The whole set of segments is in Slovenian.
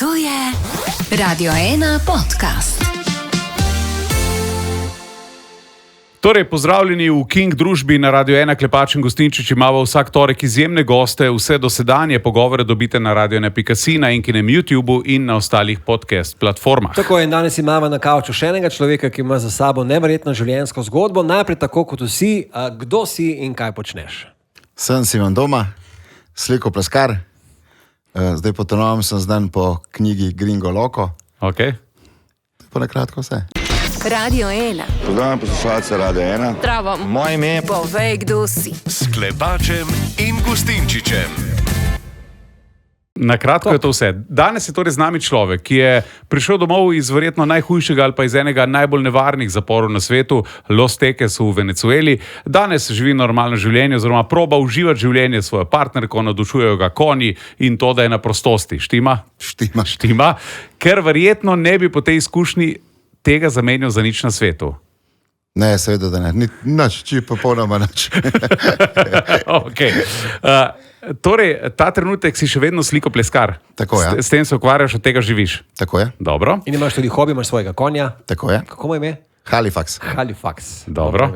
To je Radio 1 podcast. Torej, pozdravljeni v King družbi na Radio 1 Klepač in Gustinčič. Imamo vsak torek izjemne goste, vse dosedanje pogovore dobite na radio1.si, na Inkinem YouTubeu in na ostalih podcast platformah. Tako je, danes imamo na kavču še enega človeka, ki ima za sabo neverjetno življenjsko zgodbo. Najprej tako kot vsi, kdo si in kaj počneš? Sem Simon Doma, slikopleskar. Zdaj po novem sem znan po knjigi Gringo Loco. Okay. Po nakratko vse. Radio 1. Pozdravljam poslušalce Radio 1. Zdravo. Moje ime je... Povej, kdo si. S Klepačem in Gustinčičem. Na kratko je to vse. Danes je torej z nami človek, ki je prišel domov iz verjetno najhujšega ali pa iz enega najbolj nevarnih zaporov na svetu, Los Teques v Venezueli. Danes živi normalno življenje oziroma proba uživati življenje svojo partnerko, navdušujejo ga konji in to, da je na prostosti. Štima? Štima. Ker verjetno ne bi po tej izkušnji tega zamenjal za nič na svetu. Ne, seveda, da ne. Nič, popolnoma nič. Okay. Torej, ta trenutek si še vedno slikopleskar. Tako je. S tem se ukvarjaš, od tega živiš. Tako je. Dobro. In imaš tudi hobi, imaš svojega konja. Tako je. Kako mu ime? Halifax. Dobro.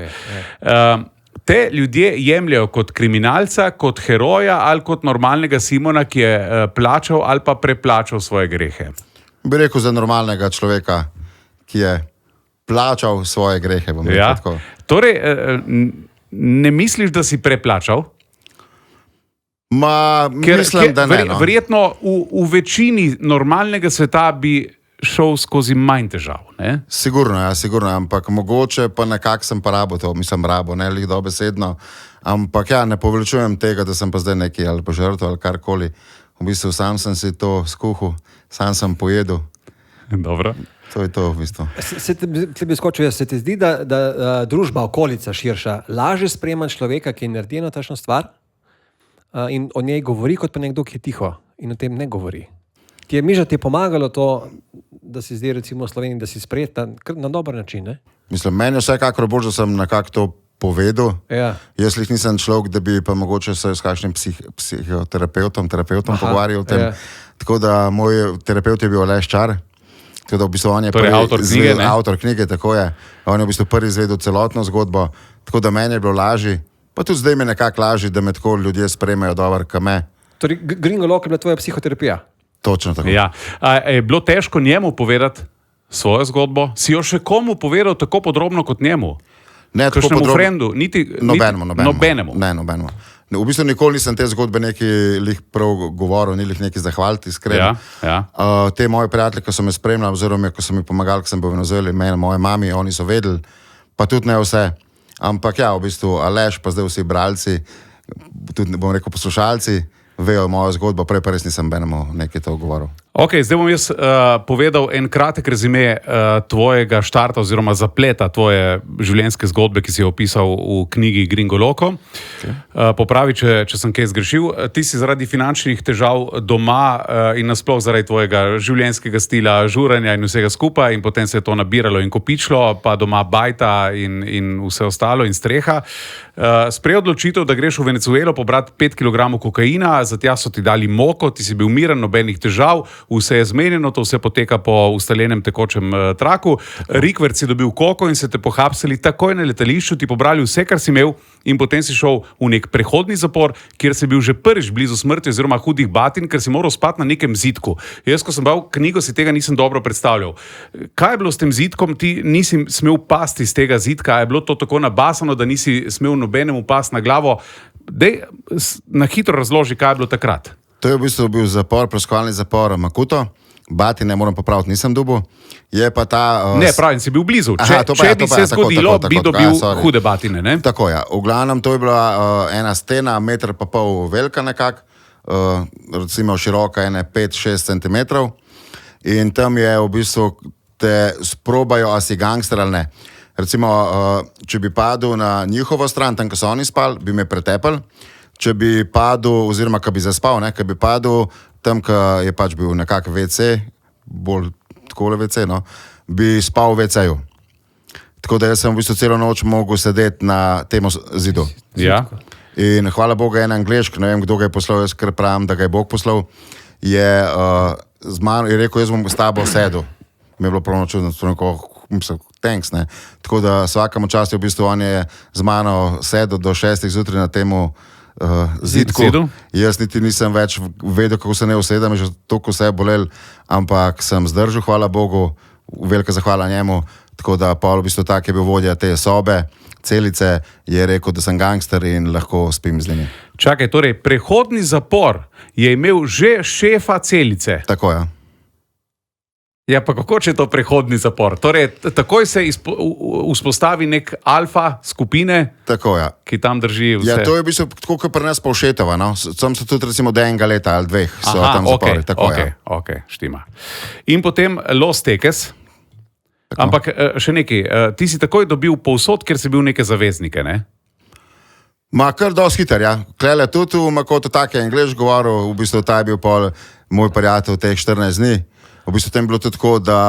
Te ljudje jemljajo kot kriminalca, kot heroja ali kot normalnega Simona, ki je plačal ali pa preplačal svoje grehe. Bi rekel za normalnega človeka, ki je plačal svoje grehe. Ja. Torej, ne misliš, da si preplačal? Mislim, da ne. Verjetno v večini normalnega sveta bi šel skozi manj težav. Ne? Sigurno, ampak mogoče pa nekako sem pa rabo to, ne lih dobesedno, ampak ja, ne poveličujem tega, da sem pa zdaj neki ali pa žrtev ali karkoli. V bistvu sam sem si to skuhal, sam sem pojedel. Dobro. To je to v bistvu. Se ti zdi, da družba, okolica širša, lažje sprejema človeka, ki naredi eno takšno stvar in o njej govori, kot pa nekdo, ki je tiho in o tem ne govori? Ti je pomagalo to, da si zdaj recimo v Sloveniji, da si sprejet na dober način, ne? Mislim, meni je vsekakor bolj, da sem nekako to povedal. Ja. Jaz nisem človek, da bi pa mogoče se s kakšnim psihoterapeutom pogovarjal o tem. Ja. Tako da moj terapeut je bil Aleš Čar. Tako da v bistvu on je torej avtor knjige, tako je. On je v bistvu prvi izvedel celotno zgodbo, tako da meni je bilo lažje. Pa tudi zdaj mi je nekako lažje, da me tako ljudje sprejmejo dobro, kot me. Torej, Gringo Loco je bila tvoja psihoterapija? Točno tako. Ja. Je bilo težko njemu povedati svojo zgodbo? Si jo še komu povedal tako podrobno kot njemu? Ne, tako podrobno. Frendu? Nobenemu. Ne, nobenemu. V bistvu nikoli nisem te zgodbe nekaj prav govoril, ni jih nekaj zahvaliti, iskreno. Ja. Te moje prijatelje, ko so me spremljali, oziroma ko so mi pomagali, ko sem bil v Venezueli, moje mami, oni so vedeli, pa tudi ne vse. Ampak ja, v bistvu Aleš, pa zdaj vsi bralci, tudi bom rekel poslušalci, vejo mojo zgodbo, prej pa res nisem benemu nekaj to govoril. Ok, zdaj bom jaz povedal en kratek rezime tvojega štarta oziroma zapleta tvoje življenjske zgodbe, ki si jo opisal v knjigi Gringo Loco. Okay. Popravi, če sem kaj zgrešil. Ti si zaradi finančnih težav doma in nasploh zaradi tvojega življenjskega stila, žuranja in vsega skupaj in potem se je to nabiralo in kopičilo, pa doma bajta in vse ostalo in streha. Sprejel odločitev, da greš v Venezuelo pobrati 5 kg kokaina, zatja so ti dali moko, ti si bil miren, nobenih težav, vse je zmenjeno, to vse poteka po ustaljenem tekočem traku. Rikverc si dobil koko in se te pohapsili takoj na letališču, ti pobrali vse, kar si imel in potem si šel v nek prehodni zapor, kjer si bil že prvič blizu smrti oziroma hudih batin, ker si moral spati na nekem zidku. Jaz, ko sem bral knjigo, si tega nisem dobro predstavljal. Kaj je bilo s tem zidkom? Ti nisi smel pasti z tega zidka, je bilo to tako nabasano, da nisi smel nobenemu pasti na glavo? Dej, na hitro razloži, kaj je bilo takrat. To je v bistvu bil zapor, preiskovalni zapor Makuto. Batine moram popraviti, nisem dobil. Je pa ta... Ne, pravim, si bil blizu. Če bi se zgodilo, bi dobil hude batine, ne? Tako je. V glavnem, to je bila ena stena, 1,5 metra velika nekak, recimo široka 5-6 centimetrov. In tam je v bistvu te sprobajo, a si gangster ali ne. Recimo, če bi padel na njihovo stran, tam, ko so oni spali, bi me pretepali. Če bi padel, oziroma ko bi zaspal, ko bi padel tam, ko je pač bil nekak WC, bolj takole WC, bi spal v WC-ju. Tako da jaz sem v bistvu celo noč mogel sedeti na tem zidu. Ja. In hvala Bogu, en Anglešk, ne vem, kdo ga je poslal, jaz kar pravim, da ga je Bog poslal, je z mano je rekel, jaz bom s tabo sedel. Mi je bilo pravno čudno, thanks, ne. Tako da vsakemu času v bistvu on je z mano sedel do 6 zjutraj na temu zidku. Jaz niti nisem več vedel, kako se ne usedem, že toliko se je bolel, ampak sem zdržal, hvala Bogu, velika zahvala njemu. Tako da Paul v bistvu tak je bil vodja te sobe, celice, je rekel, da sem gangster in lahko spim z njimi. Čakaj, torej, prehodni zapor je imel že šefa celice. Tako je. Ja, pa kako če je to prehodni zapor? Torej, takoj se vzpostavi nek alfa skupine, Tako je. ki tam drži vse. Ja, to je v bistvu tako, kot pri nas Povšetova, no. Sam so tudi recimo od enega leta ali dveh so tam zapori. Tako je. Ok, štima. In potem Los Teques. Tako. Ampak še nekaj, ti si takoj dobil povsod, ker si bil neke zaveznike, ne? Ma kar dosti hiter, ja. Klele tudi v Makoto tak je Anglež govoril, v bistvu ta je bil pol moj prijatelj teh 14 dni. V bistvu tam je bilo tudi tako, da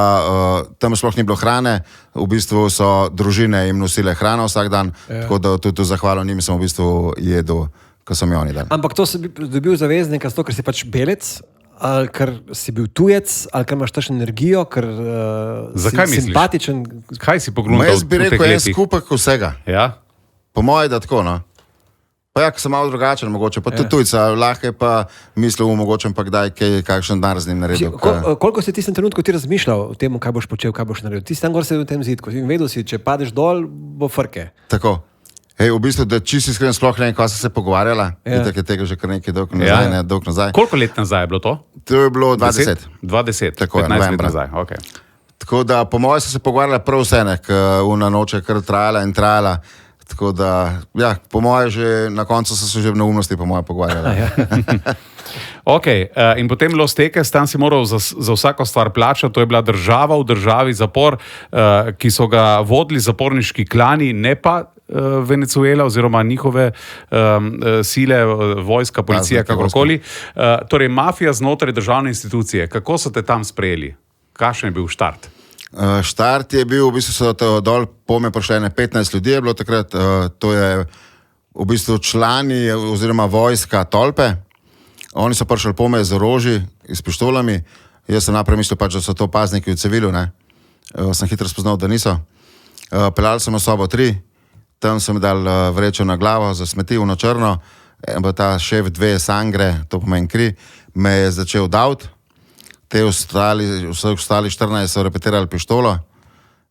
tam sploh ni bilo hrane, v bistvu so družine jim nosile hrano vsak dan, tako da tudi zahvalo njim sem v bistvu jedel, ko so mi oni dali. Ampak to si dobil zaveznika zato, ker si pač belec, ali ker si bil tujec, ali ker imaš taš energijo, ker Zakaj si misliš? simpatičen. Kaj si pogledal? Jaz bi rekel, en skupek vsega. Ja? Po moje, da tako, no. Pa ja, ko sem malo drugačen, mogoče, pa tudi tujca, lahko je pa mislil, mogoče pa kdaj kakšen dan z njim naredil. Koliko si v tistem trenutku ti razmišljal o tem, kaj boš počel, kaj boš naredil? Ti si tam gor sedel v tem zidku in vedel si, če padeš dol, bo frke. Tako. Hej, v bistvu, da čisto iskren sploh ne vem, kaj so se pogovarjala. Ja. Itak je tega že kar nekaj dolg nazaj. Koliko let nazaj je bilo to? To je bilo 20. 20, Tako je, 15 let novembra. nazaj. Okay. Tako da po mojem so se pogovarjala prav vse, ker una noč je kar trajala in trajala. Tako da, ja, po mojem že na koncu so se že v neumnosti po mojem pogovarjala. Okay, in potem Los Teques, tam si moral za vsako stvar plačati, to je bila država v državi, zapor, ki so ga vodili zaporniški klani, ne pa Venezuela oziroma njihove sile, vojska, policija, kakorkoli. Torej, mafija znotraj državne institucije. Kako so te tam sprejeli? Kakšen je bil štart? Štart je bil, v bistvu so dol pome prišle 15 ljudi, je bilo takrat, to je v bistvu člani oziroma vojska Tolpe. Oni so prišli pome z orožji, s pištolami. Jaz sem najprej mislil pač, da so to pazniki v civilu, ne. Sem hitro spoznal, da niso. Peljali smo sobo 3, tam sem dal vrečo na glavo za smeti na črno, ta šef 2 sangre, to pomeni kri, me je začel davt. Vseh ostali 14 so repetirali pištolo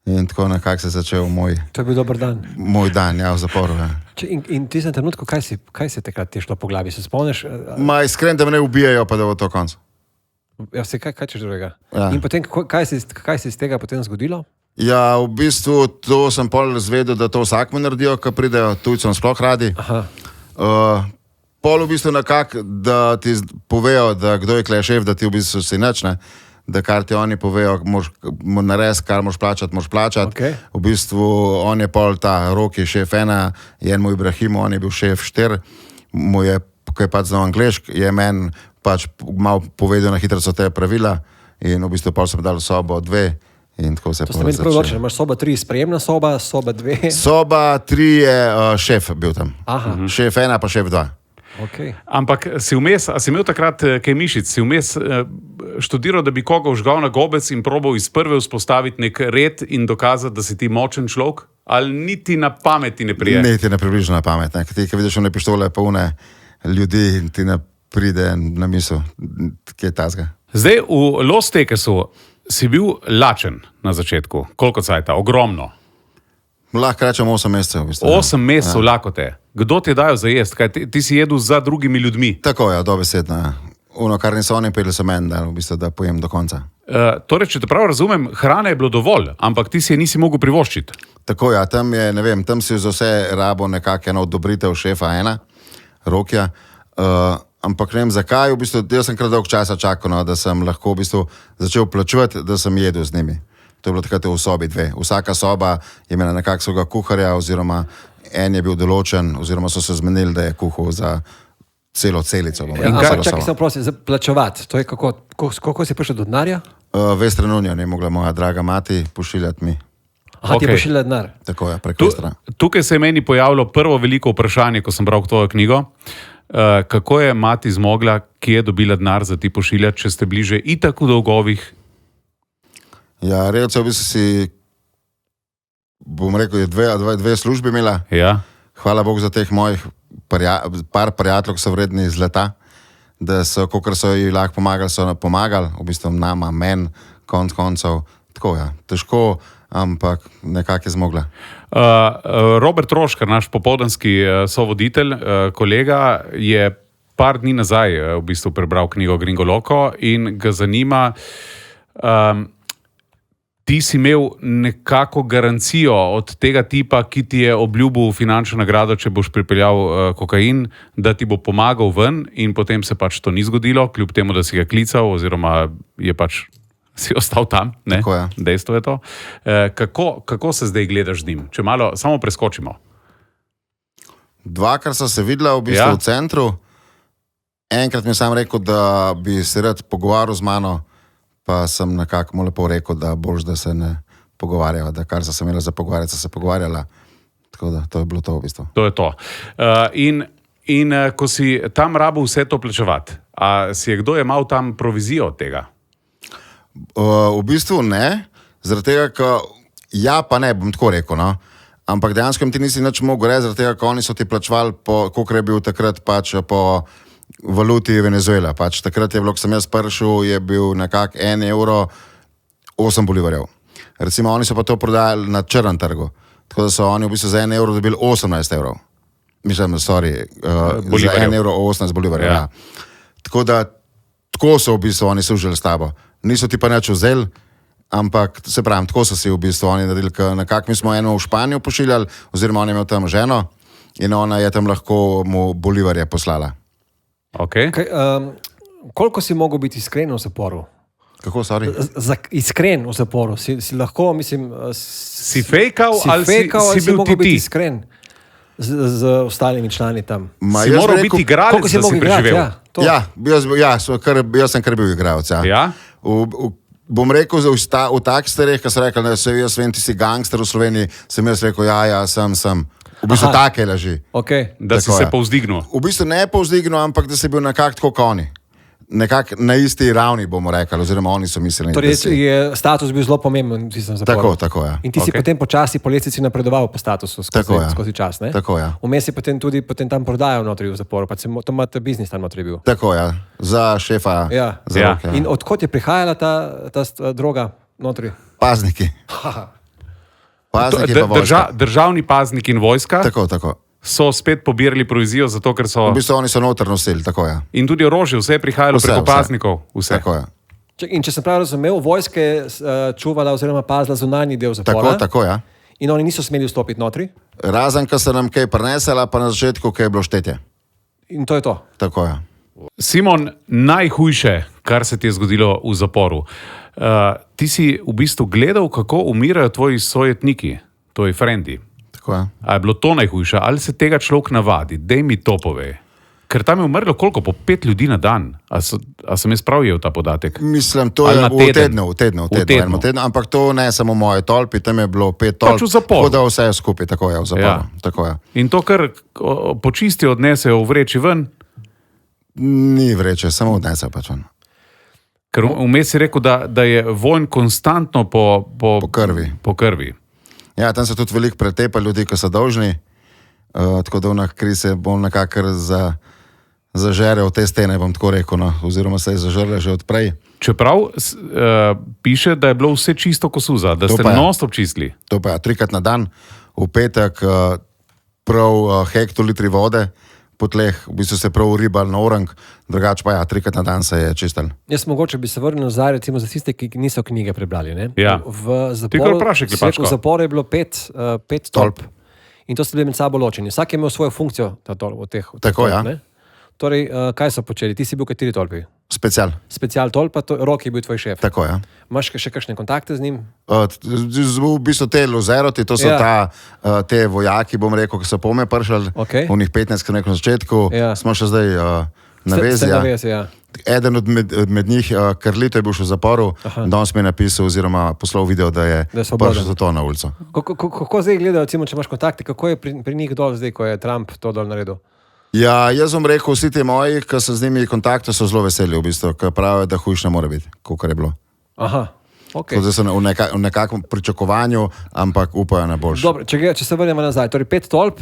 in tako nekako se je začel To je bil dober dan. moj dan, ja, v zaporu. Ja. In v tistem trenutku, kaj se takrat je šlo po glavi? Se spomniš? Ma iskren, da me ne ubijajo, pa da bo to konc. Ja, kaj češ drugega? Ja. In potem, kaj se iz tega potem zgodilo? Ja, v bistvu to sem pol razvedel, da to vsakmu naredijo, ko pridejo tujcem sploh radi. Pol v bistvu nekako, da ti povejo, da kdo je klej šef, da ti v bistvu si nič, ne. Da kar ti oni povejo, nares, kar moraš plačati. Okay. V bistvu on je pol ta Roki, šef 1, je moj Ibrahim, on je bil šef 4, mu je, ko je pač znal anglešk, je meni pač malo povedal na hitro so te pravila in v bistvu pol sem dal sobo 2 in tako se je To ste meni prav odločili, imaš soba 3 sprejemna soba, soba 2. Soba 3 je šef bil tam. Šef 1 pa šef 2. Okay. Ampak si vmes, a si imel takrat kaj mišic, si vmes študiral, da bi koga užgal na gobec in probal iz prve vzpostaviti nek red in dokazati, da si ti močen človek? Ali niti na pamet ti ne prije? Niti ne približno na pamet. Ne. Ti, ki vidiš one pištole polne ljudi, ti ne pride na misel, kje je tazga. Zdaj, v Los Tequesu si bil lačen na začetku. Koliko cajta? Ogromno. Lahko rečem 8 mesecev. V bistvu, 8 mesecev lakote. Kdo ti je dajal za jest? Kaj, ti si jedel za drugimi ljudmi? Tako je, dobesedno. Ja. Ono, kar niso oni pili, so meni dali, v bistvu, da pojem do konca. Torej, če te prav razumem, hrane je bilo dovolj, ampak ti si je nisi mogel privoščiti. Tako je, tam je, ne vem, tam si za vse rabo nekakšno odobritev šefa 1, Rokija. Ampak ne vem zakaj, v bistvu, jaz sem kar dolg časa čakal, no, da sem lahko v bistvu začel plačevati, da sem jedel z njimi. To je bilo takrat v sobi 2. Vsaka soba je imela nekakšnega kuharja, oziroma en je bil določen, oziroma so se zmenili, da je kuhal za celo celico. Čakaj se prosim, za plačevati. To je kako si prišel do denarja? Western Union je mogla moja draga mati pošiljati mi. Ti je pošiljala denar. Tako je, preko Western. Tukaj se je meni pojavilo prvo veliko vprašanje, ko sem bral tvojo knjigo. Kako je mati zmogla, kje je dobila denar za ti pošiljati, če ste bili že itak v dolgovih? Ja, recimo, v bistvu si, bom rekel, je dve službe imela. Ja. Hvala Bogu za teh mojih par prijateljev, ki so vredni iz leta, da so, kolikor so ji lahko pomagali, so pomagali, v bistvu nama, meni, koncev. Tako ja, težko, ampak nekako je zmogla. Robert Roškar, naš popoldanski sovoditelj, kolega, je par dni nazaj v bistvu prebral knjigo Gringo Loco in ga zanima, ti si imel nekako garancijo od tega tipa, ki ti je obljubil finančno nagrado, če boš pripeljal kokain, da ti bo pomagal ven in potem se pač to ni zgodilo, kljub temu, da si ga klical oziroma je pač si ostal tam, ne? Tako je. Dejstvo je to. Kako se zdaj gledaš z njim? Če malo samo preskočimo. Dvakrat sem se videla v bistvu v centru. Enkrat mi je sam rekel, da bi se rad pogovarjal z mano, pa sem nekako mu lepo rekel, da boljš, da se ne pogovarjava, da kar sem imela za pogovarjati, sem se pogovarjala. Tako da to je bilo to v bistvu. To je to. In ko si tam rabil vse to plačevati, a si je kdo jemal tam provizijo od tega? V bistvu ne, zaradi tega, ker ja pa ne, bom tako rekel, no. Ampak dejansko ti nisi nič mogel reči, zaradi tega, ker oni so ti plačevali, koliko je bil takrat pač po valuti Venezuela. Pač takrat je bilo, ko sem jaz prišel, je bil nekako 1 evro 8 bolivarjev. Recimo oni so pa to prodajali na črnem trgu, tako da so oni v bistvu za 1 evro dobili 18 evrov. Mislim, za 1 evro 18 bolivarjev. Ja. Tako da, tako so v bistvu oni služili s tabo. Niso ti pa nič vzeli, ampak se pravim, tako so si v bistvu oni naredili, ker nekako mi smo eno v Španijo pošiljali, oziroma on je imel tam ženo in ona je tam lahko mu bolivarje poslala. Okay. Koliko si mogel biti iskren v zaporu? Kako, sorry? Iskren v zaporu. Si lahko, mislim... Si fejkal ali si bil mogel biti ti? iskren z ostalimi člani tam? Si moral biti igralec, da si preživel? Jaz sem kar bil igralec. Ja. Ja? Bom rekel, v takih stvareh, ko so rekli, da se jaz vem, ti si gangster v Sloveniji, sem jaz rekel, sem. V bistvu take laži. Okay. Da si se povzdignil? V bistvu ne povzdignil, ampak da si bil nekako tako kot oni. Nekako na isti ravni, bomo rekli, oziroma oni so mislili. Torej je status bil zelo pomemben, ti sem zaporu. Tako, ja. In ti si potem počasi po lestvici napredoval po statusu skozi čas, ne? Tako, ja. Vmes si potem tudi tam prodajal notri v zaporu, pa to imate biznis tam notri bil. Tako, ja. Za šefa. Ja. Ja. In odkot je prihajala ta droga notri? Pazniki. Pazniki pa vojska. Državni paznik in vojska Tako. so spet pobirali provizijo, zato ker so... V bistvu oni so noter nosili, tako je. In tudi orožje, vse je prihajalo preko paznikov. Vse. Tako je. In če sem prav razumel, vojska je čuvala oziroma pazila zunanji del zapora. Tako, ja. In oni niso smeli vstopiti notri? Razen, ko se nam kaj prinesela, pa na začetku, kaj je bilo štetje. In to je to? Tako je. Simon, najhujše, kar se ti je zgodilo v zaporu. Ti si v bistvu gledal, kako umirajo tvoji sojetniki, tvoji frendi. Tako je. A je bilo to najhujše? Ali se tega človek navadi? Dej mi to pove. Ker tam je umrlo koliko? Po 5 ljudi na dan. A sem jaz prav jel ta podatek? Mislim, to je v tednu, ampak to ne samo moje tolpi, tam je bilo 5 tolp. Pač v zaporu. Tako da vse je skupaj, tako je v zaporu. Ja. Tako je. In to, kar počistijo, odnesejo v vreči ven? Ni vreče, samo odnesejo pač ven. Ker vmes si rekel, da je vojn konstantno po krvi. Ja, tam so tudi veliko pretepa ljudi, ki so dolžni, tako da v kri se bom nekako zažerel te stene, bom tako rekel, no, oziroma se je zažrle že odprej. Čeprav piše, da je bilo vse čisto ko suza, da ste non-stop čistili. To pa je 3-krat na dan, v petek prav hektolitri vode po tleh, v bistvu se prav ribal na orang, drugače pa 3-krat na dan se je čistil. Jaz mogoče bi se vrnil nazaj, recimo za tiste, ki niso knjige prebrali. Ne? Ja. V zaporu je bilo 5 tolp in to so bili med sabo ločeni. Vsak je imel svojo funkcijo v teh Tako, ja. Ne? Torej, kaj so počeli? Ti si bil kateri tolpi? Special tolpa, Roki je bil tvoj šef. Tako, ja. Imaš še kakšne kontakte z njim? V bistvu te luzeroti, to so te vojaki, bom rekel, ki so po me pršali, v njih 15, ki na začetku, smo še zdaj na vezi. Eden med njih, Karlito, je bil še v zaporu, danes mi je napisal oziroma poslal video, da je prišel za to na ulico. Kako zdaj gledajo, recimo, če imaš kontakte, kako je pri njih dol zdaj, ko je Trump to dol naredil? Ja, jaz vam rekel, vsi ti moji, ki so z njimi v kontaktu, so zelo veseli, v bistvu, ker pravijo, da hujš ne more biti, kot je bilo. Aha, ok. Zdaj so v nekakvom pričakovanju, ampak upajo na boljše. Dobro, če se vrnemo nazaj, torej 5 tolp,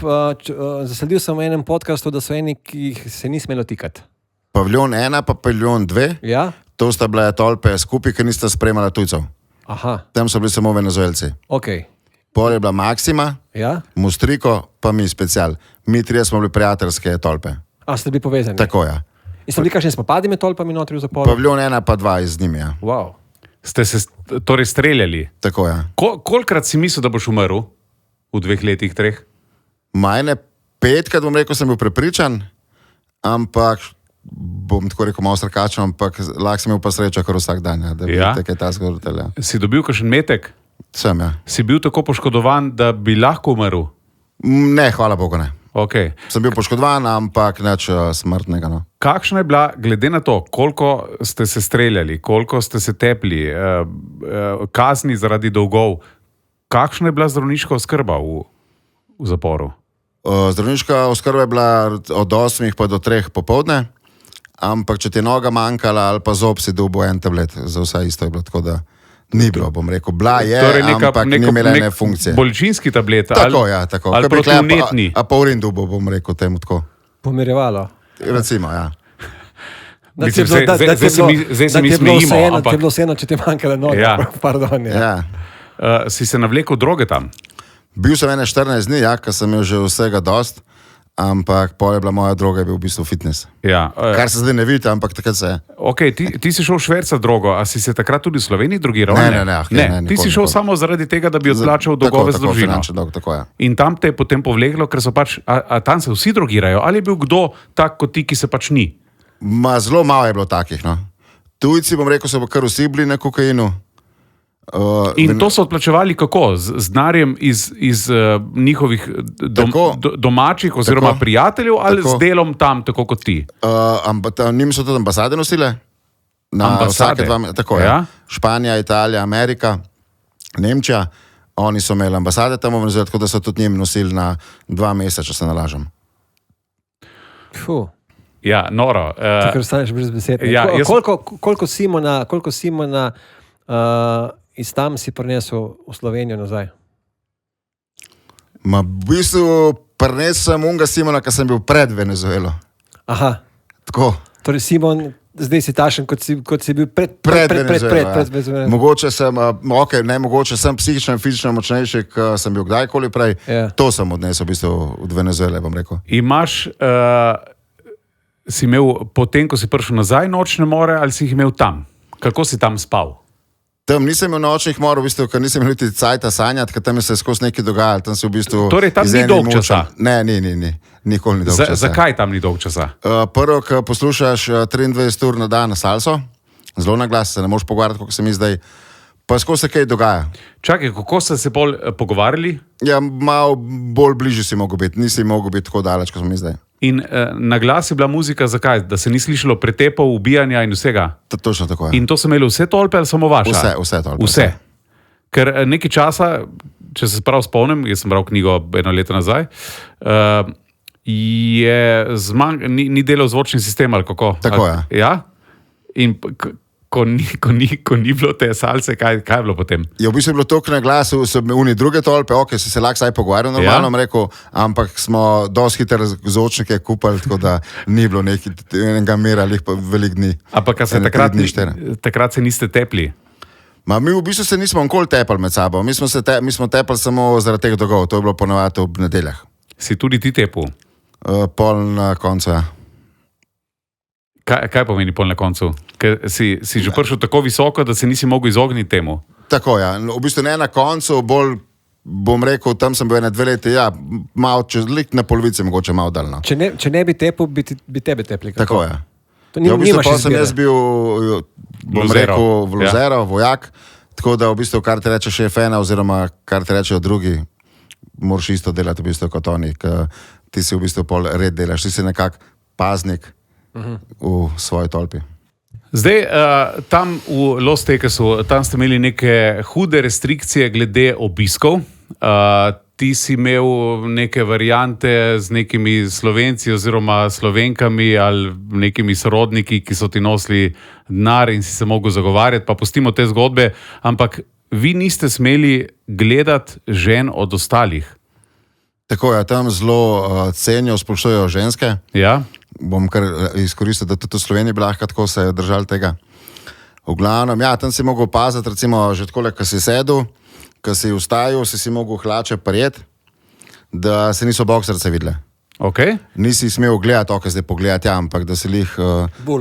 zasledil sem v enem podcastu, da so eni, ki jih se ni smelo tikati. Paviljon 1 pa paviljon 2, Ja? to sta bile tolpe skupaj, ker nista spremala tujcev. Aha, Tam so bili samo venezuelci. ok. Pol je bila Maksima, Ja? Mustriko, pa mi special. Mi trije smo bili prijateljske tolpe. A ste bili povezani? Tako ja. In so bili kakšni spopadi med tolpami notri v zaporu? Paviljon 1 pa 2 iz njimi. Ja. Wow. Ste se torej streljali? Tako ja. Kolikrat si mislil, da boš umrl v 2 letih, 3? Majne 5, bom rekel, sem bil prepričan, ampak bom tako rekel malo sarkačno, ampak lahko sem imel pa srečo, kar vsak dan, ja, da bi kaj ta zgoditelj. Ja. Si dobil kakšen metek? Sem, ja. Si bil tako poškodovan, da bi lahko umrl? Ne, hvala Bogu, ne. Okay. Sem bil poškodovan, ampak neč smrtnega. No. Kakšna je bila, glede na to, koliko ste se streljali, koliko ste se tepli, kazni zaradi dolgov, kakšna je bila zdravniška oskrba v zaporu? Zdravniška oskrba je bila od 8 pa do 3 popoldne, ampak če ti je noga manjkala ali pa zob, si dobil en tablet, za vse isto je bilo, tako da ni bilo, bom rekel, bila je, torej ampak ni imela ene funkcije. Bolečinski tablet? Tako, ja, tako. Ali protivnetni? A pa urin dubo, bom rekel, temu tako. Pomirjevalo. Recimo, ja. Da ti je bilo vseeno, če ti manjkala noga. Ja. Pardon, ja. Ja. Si se navlekel droge tam? Bil sem 14 dni, ja, ker sem imel že vsega dost, ampak pol je bila moja droga, je bil v bistvu fitness. Ja. Kar se zdaj ne vidi, ampak takrat se je. Okay, ti si šel švercati drogo, a si se takrat tudi v Sloveniji drogiral? Ne, ti si šel samo zaradi tega, da bi odplačal dolgove z družino. Tako, ja. In tam te je potem povleglo, ker so pač, a tam se vsi drogirajo, ali je bil kdo tak kot ti, ki se pač ni? Zelo malo je bilo takih, no. Tujci, bom rekel, so kar vsi bili na kokainu. In to so odplačevali kako? Z denarjem iz njihovih domačih oziroma prijateljev ali z delom tam, tako kot ti? Njim so tudi ambasade nosile. Ambasade? Tako je. Ja? Španija, Italija, Amerika, Nemčija. Oni so imeli ambasade tam v Venezueli, tako da so tudi njim nosili na 2 meseca, če se nalažem. Ja, noro. Ker staneš brez besed. Ja, koliko Simona iz tam si prinesel v Slovenijo nazaj? V bistvu prinesel sem unga Simona, ki sem bil pred Venezuelo. Aha. Tako. Torej Simon, zdaj si tašen, kot si bil pred Venezuelo. Mogoče sem, mogoče sem psihično in fizično močnejši, kot sem bil kdajkoli prej. Yeah. To sem odnesel v bistvu od Venezuele, bom rekel. Imaš, si imel potem, ko si prišel nazaj, nočne more ali si jih imel tam? Kako si tam spal? Tam nisem imel nočnih morov, v bistvu, ker nisem imel niti cajta sanjati, ker tam se je skozi nekaj dogajalo. Tam se v bistvu torej tam ni dolg časa? Ne, nikoli ni dolg časa. Zakaj tam ni dolg časa? Prvo, ko poslušaš 23 ur na dan salso, zelo na glas, se ne moreš pogovarjati, kako se mi zdaj, pa skozi se kaj dogaja. Čakaj, kako ste se bolj pogovarjali? Ja, malo bolj bližje si mogel biti, nisi mogel biti tako daleč, kot smo mi zdaj. In na glas je bila muzika zakaj? Da se ni slišalo pretepov, ubijanja in vsega? Točno tako je. In to so imeli vse tolpe ali samo vaša? Vse tolpe. Vse. Ker nekaj časa, če se prav spomnim, jaz sem bral knjigo 1 leto nazaj, ni delal zvočni sistem ali kako? Tako je. Ja? In ko ni bilo te salse, kaj je bilo potem? Je v bistvu bilo toliko na glasu, so bili druge tolpe, ok, si se lahko saj pogovarjal normalno, rekel, ampak smo dosti hitre zvočnike kupali, tako da ni bilo enega mera, veliko dni. Ampak takrat se niste tepli? Mi v bistvu se nismo nikoli tepali med sabo, mi smo tepali samo zaradi teh dolgov, to je bilo ponovadi ob nedeljah. Si tudi ti tepil? Pol na koncu, ja. Kaj pomeni pol na koncu? Ker si že prišel tako visoko, da se nisi mogel izogniti temu? Tako, ja. V bistvu ne na koncu, bolj bom rekel, tam sem bil 2 leta, ja, malo čez lik na polovici, mogoče malo daljno. Če ne bi tepil, bi tebe tepli. Tako, ja. Ja, v bistvu pa sem jaz bil, bom rekel, vlozero, vojak, tako da v bistvu, kar te reče šef ena, oziroma kar te rečejo drugi, moraš isto delati v bistvu kot oni, ker ti si v bistvu pol red delaš, ti si nekak paznik v svoji tolpi. Zdaj, tam v Los Tequesu, tam ste imeli neke hude restrikcije glede obiskov. ti si imel neke variante z nekimi Slovenci oziroma Slovenkami ali nekimi sorodniki, ki so ti nosili denar in si se mogel zagovarjati, pa pustimo te zgodbe, ampak vi niste smeli gledati žen od ostalih. Tako je, tam zelo cenijo, spoštujejo ženske. Ja? Bom kar izkoristil, da tudi v Sloveniji bi lahko tako se držali tega. V glavnem, ja, tam si mogel paziti, recimo, že takole, ko si sedel, ko si vstajal, si mogel hlače prijeti, da se niso boksarce videle. Okay. Nisi smel gledati, ok, zdaj pogledati, ja, ampak da si jih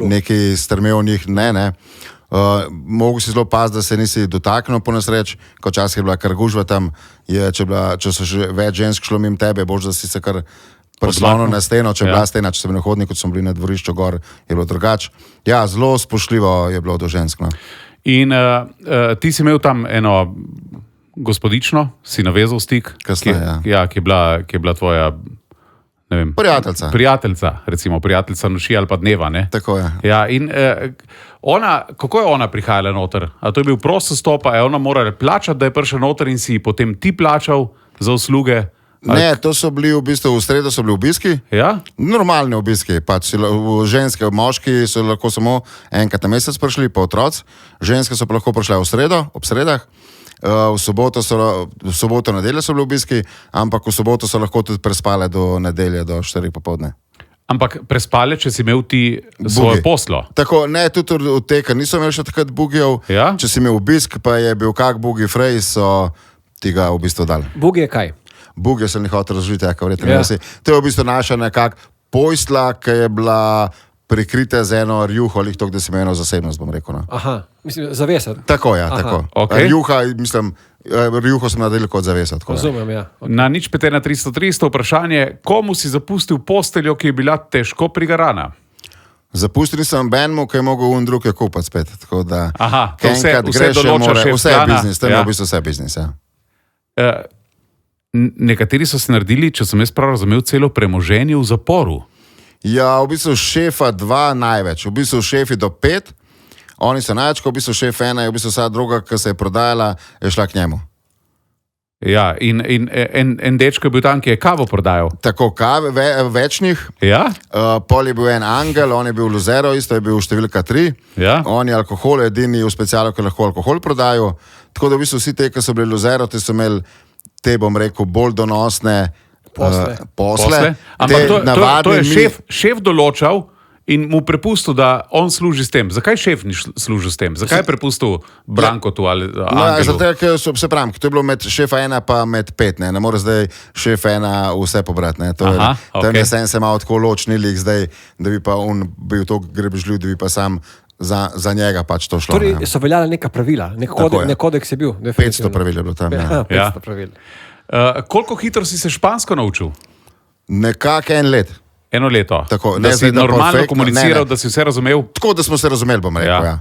neki strmel njih, ne. Mogu si zelo paziti, da se nisi dotaknil po nesreč, ko časih je bila kar gužva tam, če so že več žensk šlo mimo tebe, bož, da si se kar prislonil na steno, če je bila stena, če so bili na hodniku, kot smo bili na dvorišču gor, je bilo drugače. Ja, zelo spoštljivo je bilo do žensk. No. In ti si imel tam eno gospodično, si navezal stik, ki je bila tvoja, ne vem, prijateljica noči ali pa dneva, ne? Tako je. Ja, in kako je ona prihajala noter? A to je bil prost stop, a je ona morala plačati, da je prišla noter in si potem ti plačal za usluge? Ne, to so bili v bistvu, v sredo so bili obiski. Ja? Normalni obiski, pač ženske, moški so lahko samo enkrat na mesec prišli, pa otroci. Ženske so pa lahko prišle v sredo, ob sredah. V soboto, nedeljo so bili obiski, ampak v soboto so lahko tudi prespale do nedelje, do 4 popoldne. Ampak prespale, če si imel ti svoje poslo? Tako, ne, tudi od tega niso imeli še takrat bugijev. Ja? Če si imel obisk, pa je bil kak bugi frej, so ti ga v bistvu dali. Bugi je kaj? Bugi se ni hotel razviti, verjetno ne si. To je v bistvu naša nekak pojsla, ki je bila prikrita z eno rjuho, ali to, da si imel eno zasebnost, bom rekel. No. Aha, mislim, zavesa. Tako, ja, tako. Okay. Rjuho sem naredil kot zavesa. Razumem, ja. Okay. Na 0,5-300 vprašanje, komu si zapustil posteljo, ki je bila težko prigarana? Zapustil sem Benmu, ki je mogel drug je kupati spet. Tako da, aha, vse določa šef vse plana. Biznis, tam je v bistvu vse biznis, ja. Nekateri so se naredili, če sem jaz prav razumel, celo premoženje v zaporu. Ja, v bistvu šefa 2 največ, v bistvu šefi do 5, oni so največ, v bistvu šef 1 je v bistvu vsa druga, ki se je prodajala, je šla k njemu. Ja, in en dečko je bil tam, ki je kavo prodajal. Tako, kave, večnih. Ja? Pol je bil en angel, on je bil luzero, isto je bil številka 3. Ja? On je alkohol, edini v specialu, ki lahko alkohol prodajo. Tako da v bistvu vsi te, ki so bili luzero, ti so imeli te, bom rekel, bolj donosne posle. Ampak to je šef določal in mu prepustil, da on služi s tem. Zakaj šef ni služil s tem? Zakaj je prepustil Brankotu ali Angelu? Zato, ker se pravim, to je bilo med šefa 1 pa med 5. Ne more zdaj šef 1 vse pobrati. Tam je se malo tako ločnili, zdaj, da bi pa on bil to grebežljiv, da bi pa sam za njega pač to šlo. Torej so veljala neka pravila, nek kodeks je bil. 500 pravil je bilo tam. Ja, 500 pravil. Koliko hitro si se špansko naučil? Nekako 1 let. 1 leto. Tako, da si normalno komuniciral, da si vse razumel? Tako, da smo se razumeli, bom rekel, ja.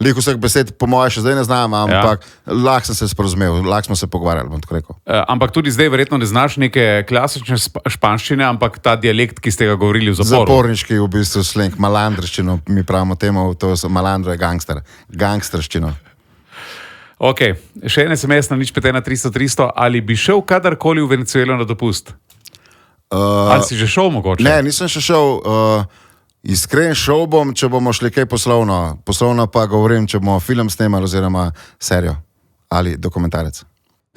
Lik vseh besed, po moje, še zdaj ne znam, ampak lahko sem se sporozumel, lahko smo se pogovarjali, bom tako rekel. Ampak tudi zdaj verjetno ne znaš neke klasične španščine, ampak ta dialekt, ki ste ga govorili v zaporu. Zaporniški v bistvu slang, malandrščino, mi pravimo temu, to so malandro je gangsterščino. Ok, še en SMS na 0,5-300, ali bi šel kadarkoli v Venezuelo na dopust? Ali si že šel mogoče? Ne, nisem še šel. Iskren šel bom, če bomo šli kaj poslovno. Poslovno pa govorim, če bomo film snemali oziroma serijo ali dokumentarec.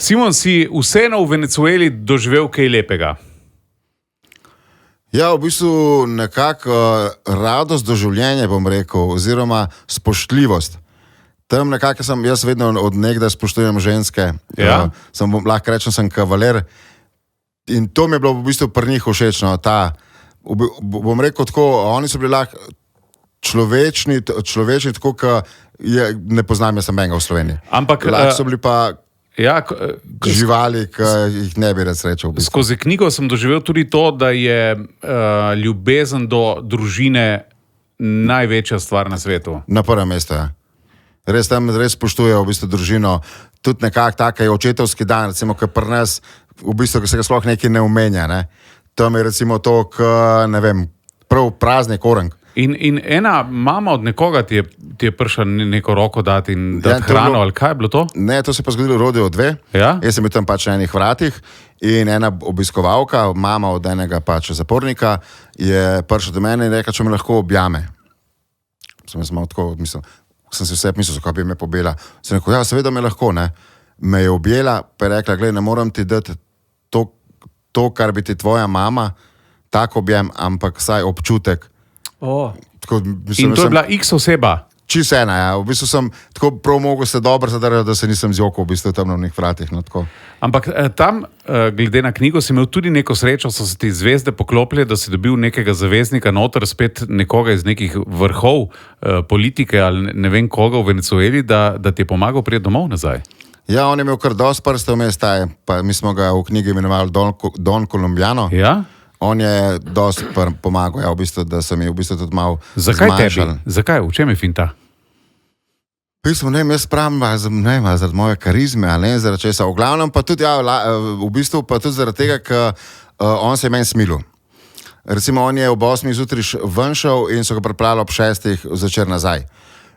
Simon, si vseeno v Venezueli doživel kaj lepega? Ja, v bistvu nekako radost do življenja, bom rekel, oziroma spoštljivost. Tam nekako jaz vedno od nekdaj spoštujem ženske. Ja. Lahko rečem, sem kavaler. In to mi je bilo v bistvu pri njih všečno. Bom rekel tako, oni so bili lahko človečni, tako, ne poznam jaz samega v Sloveniji. Ampak lahko so bili pa živali, ki jih ne bi rad srečal. V bistvu. Skozi knjigo sem doživel tudi to, da je ljubezen do družine največja stvar na svetu. Na prvem mestu, ja. Res tam spoštujejo v bistvu družino. Tudi nekako tak je očetovski dan, recimo, ki pri nas, v bistvu, ki se ga sploh nekaj ne omenja. Ne? Tam je recimo to, ne vem, prav praznik orang. In ena mama od nekoga ti je prišla neko roko dati in dati hrano, ali kaj je bilo to? Ne, to se pa zgodilo rodeo 2. Ja? Jaz sem bil tam pač na enih vratih in ena obiskovalka, mama od enega pač zapornika, je prišla do mene in rekla, če me lahko objame. Sem si vse mislil, kako bi me pobila. Sem rekel, ja, seveda me lahko, ne. Me je objela, pa je rekla, glej, ne moram ti dati to, kar bi ti tvoja mama, tako objem, ampak vsaj občutek. Tako, in to je bila X oseba? Čisto ena, ja. V bistvu sem tako prav mogel se dobro zadarjati, da se nisem zjokal v bistvu tam na onih vratih. No, ampak tam, glede na knjigo, si imel tudi neko srečo, so se ti zvezde poklopile, da si dobil nekega zaveznika noter, spet nekoga iz nekih vrhov politike ali ne vem koga v Venezueli, da ti je pomagal priti domov nazaj. Ja, on je imel kar dosti prstev mesta, pa mi smo ga v knjigi imenovali Don Colombiano. Ja? On je dosti pomagal, ja, v bistvu, da sem je v bistvu tudi malo zmanjšal. Zakaj tebi? Zakaj? V čem je finta? V bistvu, ne, jaz pravim, zaradi moje karizme, ali ne, zaradi česa. V glavnem pa tudi, ja, v bistvu pa tudi zaradi tega, ker on se je meni smilil. Recimo, on je ob 8 zjutraj ven šel in so ga pripravili ob 6 zvečer nazaj.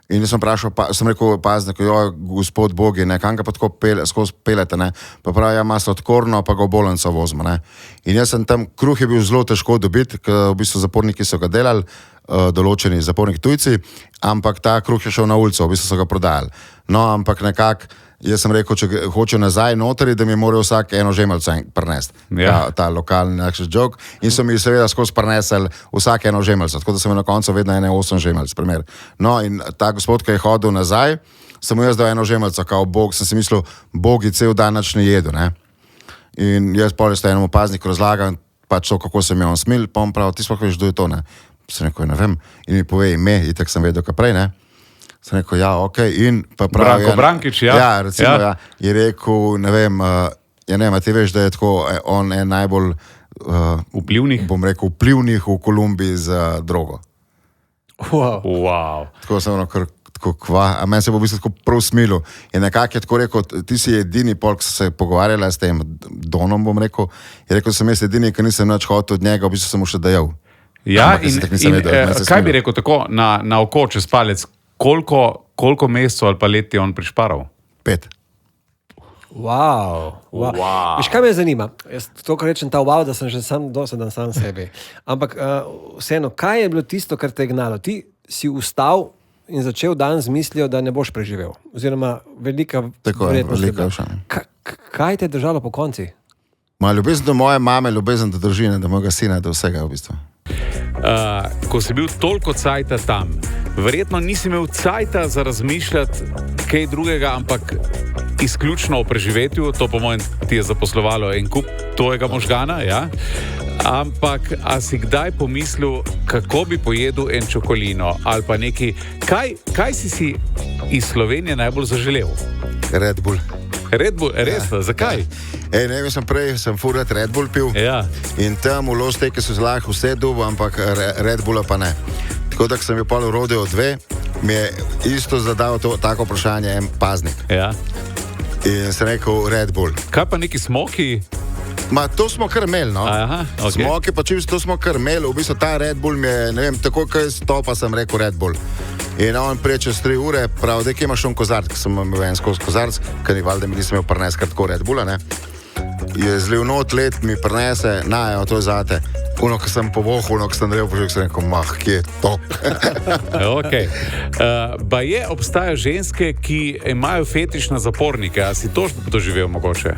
In sem vprašal, sem rekel pazniku, gospod Bogi, ne, kam ga pa tako skozi pelete, ne, pa pravi, ja, ima sladkorno, pa ga v bolnico vozimo, ne. In jaz sem tam, kruh je bil zelo težko dobiti, ker v bistvu zaporniki so ga delali, določeni zaporniki tujci, ampak ta kruh je šel na ulico, v bistvu so ga prodajali. No, ampak nekako, jaz sem rekel, če hoče nazaj notri, da mi mora vsak eno žemelco prinesti. Ja. Ta lokalni nekšen jok. In so mi seveda skozi prinesli vsak eno žemelco, tako da sem na koncu vedno 8 žemelc, primer. No, in ta gospod, ki je hodil nazaj, sem mu jaz dal eno žemelco, kao Bog, sem si mislil, Bogi cel dan nič ne jedu, ne. In jaz poljesto enemu pazniku razlagam, pač to, kako sem je on smil, pa on pravi, ti sploh veš, kdo je to, ne. Sem rekel, ne vem, in mi pove ime, itak sem vedel, kaj prej, ne. Sem rekel, ja, ok, in pa pravi... Branko Brankič, ja. Ja, recimo, ja. Je rekel, ne vem, ti veš, da je tako, on je najbolj... vplivnih? Bom rekel, vplivnih v Kolumbiji z drogo. Wow. Tako sem rekel, a meni se bo v bistvu tako prav smilil. In nekako je tako rekel, ti si edini polk, so se pogovarjali s tem Donom, bom rekel, je rekel, sem jaz edini, ker nisem nič hotel od njega, v bistvu sem mu še dajal. Ja, kaj bi rekel tako, na oko čez palec, koliko mesecev ali pa let je on prišparal? 5. Wow. Veš, kaj me zanima? Jaz to, kar rečem, ta wow, da sem že sam dosedan sam sebi. Ampak vseeno, kaj je bilo tisto, kar te je gnalo? Ti si vstal in začel dan z mislijo, da ne boš preživel. Oziroma, velika verjetnost. Kaj te je držalo po konci? Ljubezen do moje mame, ljubezen do družine, do mojega sina, do vsega v bistvu. Ko si bil toliko cajta tam, verjetno nisi imel cajta za razmišljati kaj drugega, ampak izključno o preživetju, to po mojem ti je zaposlovalo en kup tvojega možgana, ja? Ampak a si kdaj pomislil, kako bi pojedel en čokolino ali pa neki, kaj si iz Slovenije najbolj zaželel? Red Bull, resno, zakaj? Ne vem, sem furat Red Bull pil, ja. In tam v Los Tekesu so lahko vse dubo, ampak Red Bulla pa ne. Tako da, ko sem bil pol v rodeo 2, mi je isto zadal tako vprašanje en paznik. Ja. In sem rekel Red Bull. Kaj pa neki smoki? To smo kar imeli, no. Aha, okay. Smoki pa čisto to smo kar imeli, v bistvu ta Red Bull mi je, ne vem, tako kaj stopa sem rekel Red Bull. In on prije čez 3 ure, prav, da kje imaš on kozarc, ker sem imel en skozi kozarc, ker ni valjda mi nisem imel prinesti kar tako Red Bulla, ne. Je zliv not let, mi prinese, to je zate. Uno, ko sem povohal, ko sem naredil požek, sem rekel, kje je to? Ok. Baje obstajajo ženske, ki imajo fetiš na zapornike, a si to doživel mogoče?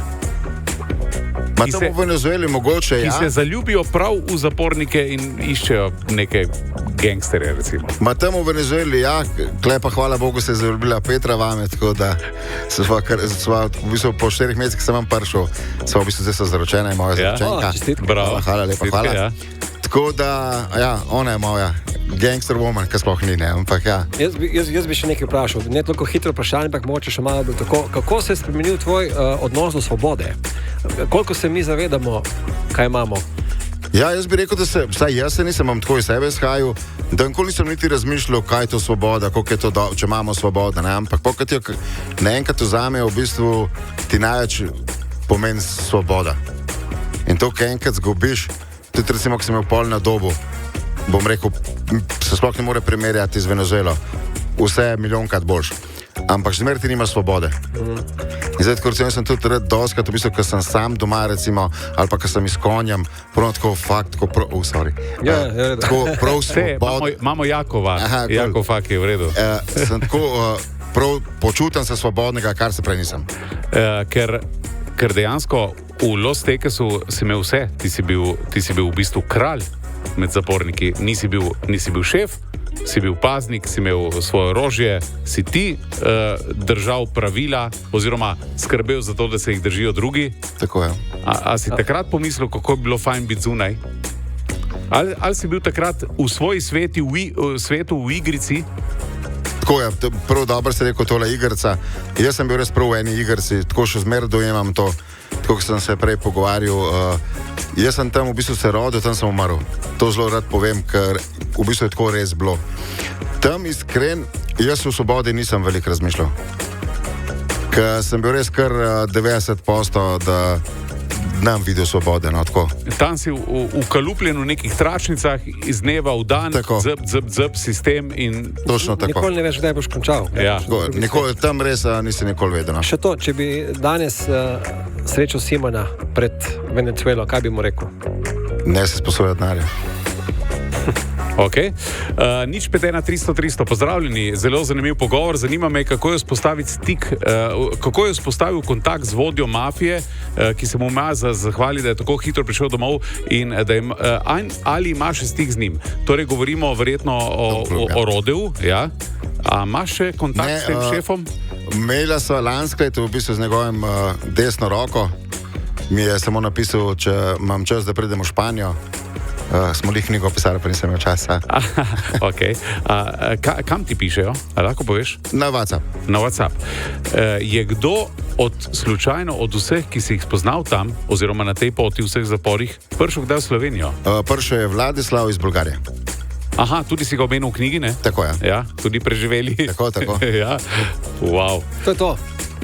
Tam v Venezueli mogoče, ja. Ki se zaljubijo prav v zapornike in iščejo neke gangsterje, recimo. Tam v Venezueli, ja, klepa, hvala Bogu, se je zaljubila Petra vame, tako da v bistvu po 4 mesecih sem vam prišel, v bistvu zdaj so zaročena in moja zaročenka. Bravo. Hvala, lepa, hvala. Ja. Tako da, ja, ona je moja gangster woman, ki sploh ni, ne, ampak ja. Jaz bi še nekaj vprašal, ne toliko hitro vprašanje, ampak mogoče še malo bolj tako. Kako se je spremenil tvoj odnos do svobode? Koliko se mi zavedamo, kaj imamo? Ja, jaz bi rekel, da vsaj jaz se nisem tako iz sebe izhajal, da nikoli nisem niti razmišljal, kaj je to svoboda, koliko je to, če imamo svoboda, ne, ampak pokaj ti naenkrat vzame, v bistvu ti največ pomeni svoboda. In to, kaj enkrat zgubiš, tudi recimo, ko sem imel pol na dobu, bom rekel, se sploh ne more primerjati z Venezuelo. Vse je milijonkrat boljš. Ampak zmeraj ti nimaš svobode. In zdaj, kot sem tudi doskrat, v bistvu, ko sem sam doma, recimo, ali pa ko sem s konjem, prav tako fakt, tako prav svobodno. Imamo Jakova, Jakov fakt je v redu. Sem tako prav počutim se svobodnega, kar se prej nisem. Ker dejansko v Los Tekesu si imel vse, ti si bil v bistvu kralj med zaporniki, nisi bil šef, si bil paznik, si imel svoje orožje, si ti držal pravila oziroma skrbel za to, da se jih držijo drugi. Tako je. A si takrat pomislil, kako bi bilo fajn biti zunaj? Ali si bil takrat v svoji svetu v igrici? Tako je, prav dobro si rekel tole igrica. Jaz sem bil res prav v eni igrici, tako še zmeraj dojemam to, tako kot sem se prej pogovarjal. Jaz sem tam v bistvu se rodil, tam sem umrl. To zelo rad povem, ker v bistvu je tako res bilo. Tam iskren, jaz v svobodi nisem veliko razmišljal. Ker sem bil res kar 90%, da nam videl svobode. No, tam si ukalupljen v nekih tračnicah, iz dneva v dan, zb sistem in... Točno tako. Nikoli ne veš, kdaj boš končal. Ja. Tam res nisi nikoli vedel. No. Še to, če bi danes srečal Simona pred Venezuelo, kaj bi mu rekel? Ne se sposoja denarja. Okay. Nič 51300, pozdravljeni, zelo zanimiv pogovor. Zanima me, kako je vzpostaviti stik, kako je vzpostavil kontakt z vodjo mafije, ki se mu ima zahvali, da je tako hitro prišel domov in da je, ali ima še stik z njim. Torej, govorimo verjetno o Rodeu, ja? A imaš še kontakt s tem šefom? Maila sva lanskrat, v bistvu z njegovim desno roko. Mi je samo napisal, če imam čas, da pridem v Španijo. Smo jih knjigo pisali, pa nisem imel časa. Okay. Kam ti pišejo? A lahko poveš? Na WhatsApp. Na WhatsApp. Je kdo slučajno od vseh, ki si jih spoznal tam, oziroma na tej poti v vseh zaporih, prišel kdaj v Slovenijo? Prišel je Vladislav iz Bolgarije. Aha, tudi si ga omenil v knjigi, ne? Tako je. Ja, tudi preživeli. Tako. Ja. Wow. To je to.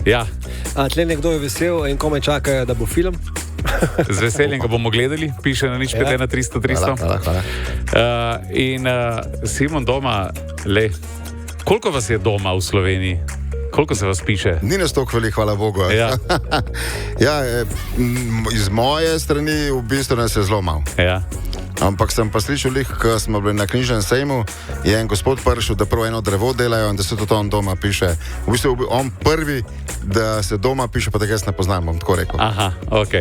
Ja. Tle nekdo je vesel in komaj čaka, da bo film. Z veseljem ga bomo gledali, piše na nič 51300. Hvala. In Simon doma, koliko vas je doma v Sloveniji? Koliko se vas piše? Ni nas toliko veliko, hvala Bogu. Ja. Ja, iz moje strani v bistvu nas je zelo malo. Ja. Ampak sem pa slišal, ko smo bili na knjižnem sejmu, je en gospod prišel, da prav eno drevo delajo in da se tudi on doma piše. V bistvu on prvi, da se doma piše, pa da jaz ne poznam, bom tako rekel. Aha, ok.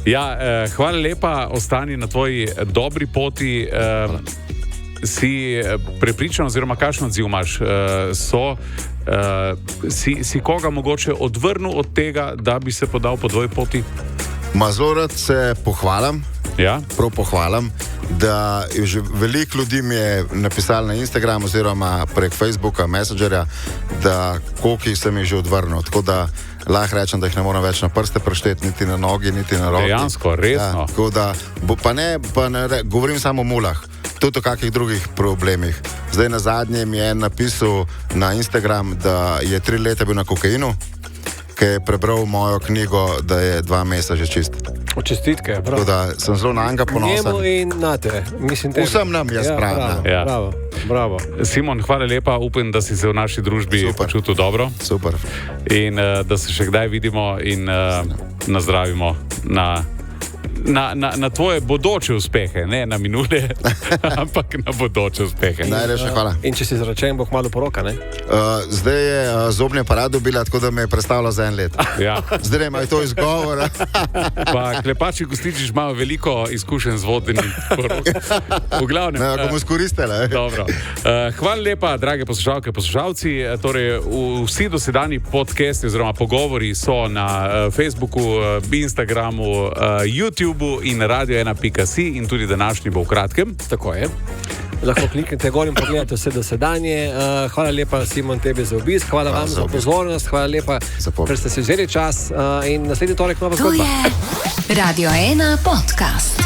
Ja, hvala lepa, ostani na tvoji dobri poti. Si prepričan, oziroma kakšen odziv imaš? Si koga mogoče odvrnil od tega, da bi se podal po tvoji poti? Zelo rad se pohvalim. Ja? Prav pohvalim, da je že veliko ljudi mi je napisalo na Instagram oziroma prek Facebooka, Messengerja, da koliko sem jih že odvrnil. Tako da lahko rečem, da jih ne moram več na prste prešteti, niti na nogi, niti na roki. Dejansko, resno. Ja, tako da, pa ne govorim samo o mulah, tudi o kakih drugih problemih. Zdaj na zadnje mi je napisal na Instagram, da je 3 leta bil na kokainu, ki je prebral mojo knjigo, da je 2 meseca že čist. Čestitke, bravo. Tako da sem zelo na njega ponosen. Njemu in na te, mislim tebi. Vsem nam jaz pravim. Ja. Bravo. Simon, hvala lepa, upam, da si se v naši družbi počutil dobro. Super. In da se še kdaj vidimo in nazdravimo na tvoje bodoče uspehe, ne na minule, ampak na bodoče uspehe. Najlepša hvala. In če si zračen, bo kmalu poroka, ne? Zdaj je zobni aparat dobila, tako da me je predstavila za 1 let. Ja. Zdaj ima to izgovor. Pa Klepači Gostinčič ima veliko izkušenj z vodenim porok. V glavnem. Ne, bomo izkoristili. Dobro. Hvala lepa, drage poslušalke, poslušalci. Torej, vsi dosedanji podcasti oziroma pogovori so na Facebooku, Instagramu, YouTube in radio1.si in tudi današnji bo v kratkem. Tako je. Lahko kliknete gor in pogledate vse dosedanje. Hvala lepa, Simon, tebi za obisk. Hvala vam za pozornost. Hvala lepa, ker ste si vzeli čas. In naslednji torek nova zgodba. To je Radio 1 podcast.